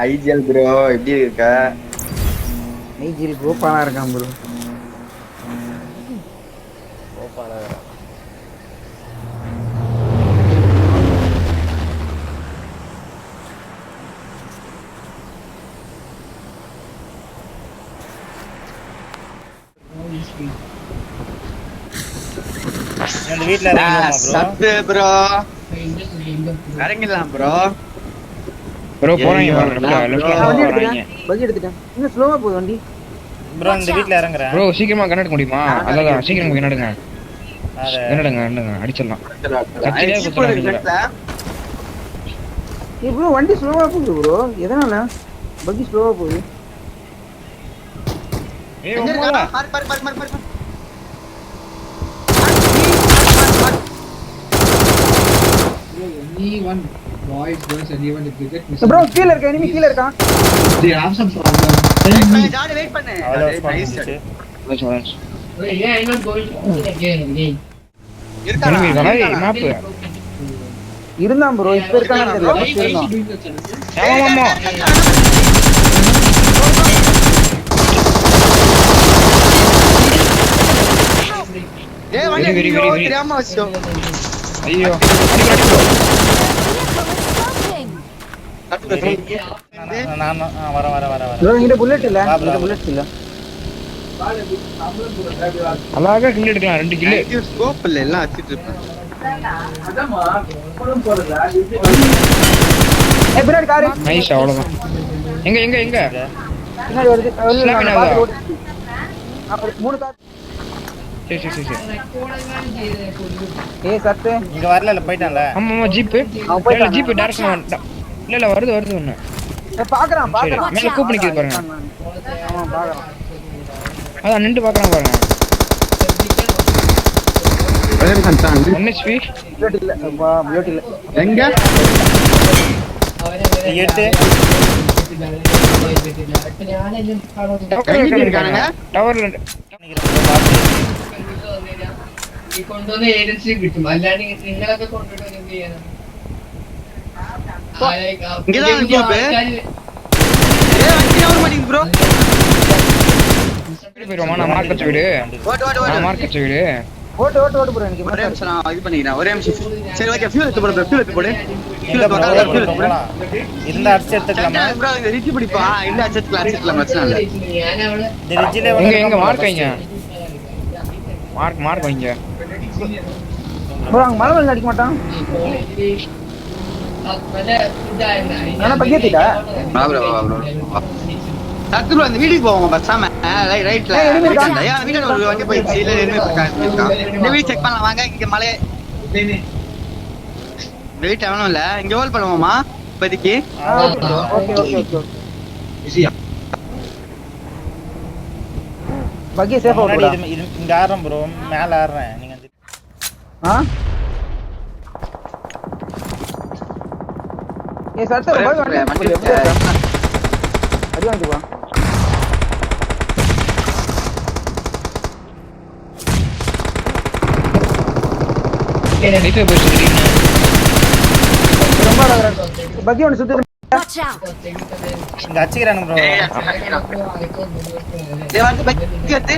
IGL bro எப்படி இருக்க? IGL Gopala இருக்கான் ப்ரோ. கோபாலா இந்த வீட்ல இறங்கிடுமா ப்ரோ? சத்து ப்ரோ. இறங்கிடலாம் ப்ரோ. ப்ரோ போறாங்க லெஃப்ட்ல போறாங்க. பக்கி எடுத்துட்டேன். இன்னும் ஸ்லோவா போகுது வண்டி. ப்ரோ இந்த வீட்ல இறங்குறேன். ப்ரோ சீக்கிரமா கனெக்ட் முடியுமா? அதான் சீக்கிரமா கனெக்டுங்க. என்னடுங்க அடிச்சிடலாம். கச்சிலே குத்துறாங்க. ஏய் ப்ரோ வண்டி ஸ்லோவா போகுது ப்ரோ. எதனால? பக்கி ஸ்லோவா போகுது. ஏய் ஓமலா மார். Anyone, boys, girls, anyone, if you get missing. Bro கீழ இருக்க enemy கீழ இருக்கான். They have some problem. Wait பண்ணு. Nice. Wait, yeah, I'm not going to again. இருக்கானா? மேப் இருந்தான் ப்ரோ. இப்ப இருக்கானு தெரியல. ஃபர்ஸ்ட் இருந்தான். ஆமா ஏய் வண்டி தெரியாம வச்சோ. ஐயோ நான் வர ப்ரோ இங்க புல்லட் இல்ல. இங்க புல்லட் இல்ல. அழகா கில் எடுக்கலாம் 2 கில். ஆக்டிவ் ஸ்கோப் இல்ல எல்லாம் அடிச்சிட்டு இருப்பான். ஏய் பின்னாடி கார். நைஸ் அவ்வளவுதான். எங்க பின்னாடி வருது. அப்புறம் 3 கார். சரி. ஏய் சத்து. இங்க வரல போய்ட்டான்ல. ஆமா ஜீப். ஜீப் டைரக்ஷன் இல்ல வருது ஒண்ணு. பாக்குறான். மேல கூப் நிக்குது பாருங்க. ஆமா பாக்குறான். அதான் நின்னு பாக்குறான் பாருங்க. ஒரே கண்டான். 1 HP புல்லட் இல்ல. புல்லட் இல்ல. எங்க? எட்டு டவர்ல കൊണ്ടുവന്ന ഏജൻസി കിട്ടും അല്ലാണ്ട് നിങ്ങളൊക്കെ കൊണ്ടിട്ട് എന്ത് ചെയ്യാനാ இங்கதான் ஜீப். ஏய் வண்டி ஓட மாட்டீங்க ப்ரோ. போயிடுமா? நான் மார்க் வச்ச வீடு. ஓடு. மார்க் வச்ச வீடு. ஓட்டு ப்ரோ எனக்கு ஒரே நிமிஷம் நான் இது பண்ணிக்கிறேன். ஒரே நிமிஷம். சரி ஓகே ஃபியூல் எடுத்து போடு. ஃபியூல் எடுத்து போடு. இந்த அடிச்சு எடுத்துக்கலாமா ப்ரோ இந்த ரிட்ஜ் பிடிப்பா. இல்ல அடிச்சுக்கலாம் பிரச்சனை இல்ல. ഞാൻ അവിടെ இந்த ரிட்ஜிலே எங்க மார்க் வைங்க. மார்க் வைங்க. ப்ரோ அங்க மலை மேல அடிக்க மாட்டான். நான் பக்கேத்திடா. வா ப்ரோ. சத்து ப்ரோ இந்த வீட்டுக்கு போவோம் பஸ்ஸாம. ரைட்ல. ஏன் வீட்ல ஒரு வண்டி போயிடுச்சு. இல்ல எனிமி இருக்கான். இந்த வீடு செக் பண்ணலாம் வாங்க. இங்க மலை வெயிட் ஆவணும் இல்ல. இங்க ஹோல் பண்ணுவோமா இப்போதைக்கு? ஓகே. பக்கி சேஃபா போடா. இங்க ஆறறேன் ப்ரோ. மேல ஆறறேன். நீங்க ஏய் சத்து போய் வண்டி அடி வாங்கி வா. நைஸ் போய் திடீர்னு. ரொம்ப அழகா பக்கி ஒன்னு சுத்தி. இங்க அடிச்சுக்கறானு ப்ரோ. டேய் வந்து பக்கி எடுத்து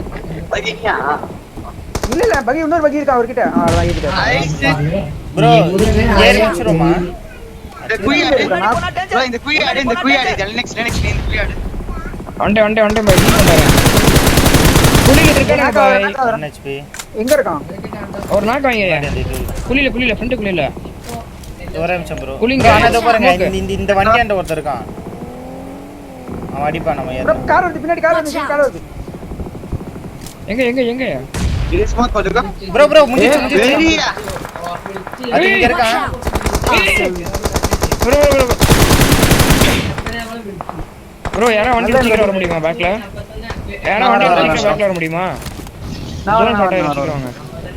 பக்கியா? இல்ல பக்கி இன்னொரு பக்கி இருக்கா அவர்கிட்ட. வாங்கிட்டேன். நைஸ் ப்ரோ ஏறி வச்சிரோமா? இந்த குயியாடு. ப்ரோ இந்த குயியாடு இந்த நெக்ஸ்ட் இந்த குயியாடு. வண்டே பை பண்றாங்க. குளில இருக்கானே பாய். 1 HP. எங்க இருக்கான்? ஒரு நாக் வாங்க. குளில ஃப்ரண்ட் குளில. ஒரே நிமிஷம் ப்ரோ. குளிங்க. ஆனத பாருங்க. இந்த வண்டியாண்ட ஒருத்தர் இருக்கான். அவன் அடிப்பான் நம்ம ஏற. கார் வந்து பின்னாடி கார் வந்து. எங்க இது ஸ்மோக் போடுங்க. ப்ரோ முடிஞ்சு. வெரியா. அது இங்க இருக்கான். ப்ரோ யாரா வண்டி சீக்கிரம் வர முடியுமா பேக்ல? வர முடியுமா? நான் வரேன்.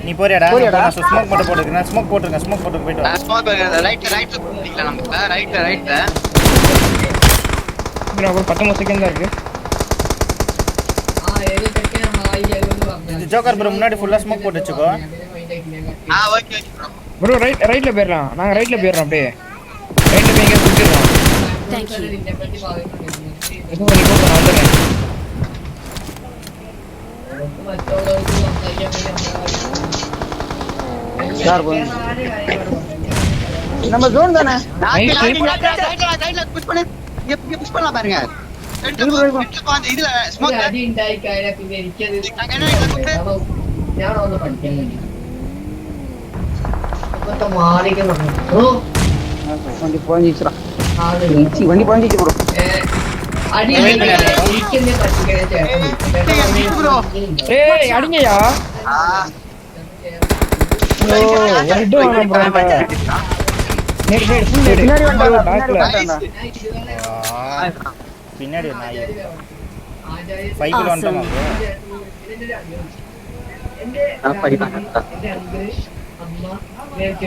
நீ போறியாடா? நான் ஸ்மோக் மட்டும் போட்டுக்கிறேன். ஸ்மோக் போட்டு போய்ட்டு வா. ஸ்மோக் ரைட்ல பண்ணிக்கலாம் நம்ம. ரைட்ல. ப்ரோ ஒரு 19 செகண்ட் தான் இருக்கு. இந்த ஜோக்கர் ப்ரோ முன்னாடி ஃபுல்லா ஸ்மோக் போட்டு வெச்சுக்கோ. Okay bro. ப்ரோ ரைட்ல போயிரலாம். நாங்க ரைட்ல போயிரோம் அப்படியே. ரைட்ல போய் இங்க சுத்திரோம். Thank you. ഇതിനെപ്പറ്റി പറയുന്നുണ്ട്. இப்போ நான் வந்துடுறேன். നമുക്ക് മറ്റുള്ളവർക്ക് സംസാരിക്കാൻ വേണ്ടി யார் போய் நம்ம ஜோன் தானே ரைட்ல புஷ் பண்ணு. இங்க புஷ் பண்ணலாம் பாருங்க. இதுல ஸ்மோக் അടി ഉണ്ടായി കഴിഞ്ഞാൽ പിന്നെ എനിക്കത് ഞാൻ ഒന്ന് പഠിക്കാൻ വേണ്ടി ഇപ്പത്തെ മാറിക്കണം. வண்டி போஞ்சிச்சுடா ആള് வண்டி போஞ்சிச்சு ப்ரோ അടി എനിക്കെന്നെ പറ്റിക്കണേ ചേട്ടൻ. ஏய் அடிங்கயா. ஹெட் வாங்க ப்ரோ. நேடு ஃபுல் நேடு. பின்னாடி வந்தாங்க பேக்ல. பின்னாடி ஒரு நாய் சைக்கிள் வந்துட்டோமா bro? എന്റെ അമ്മ നേരത്തെ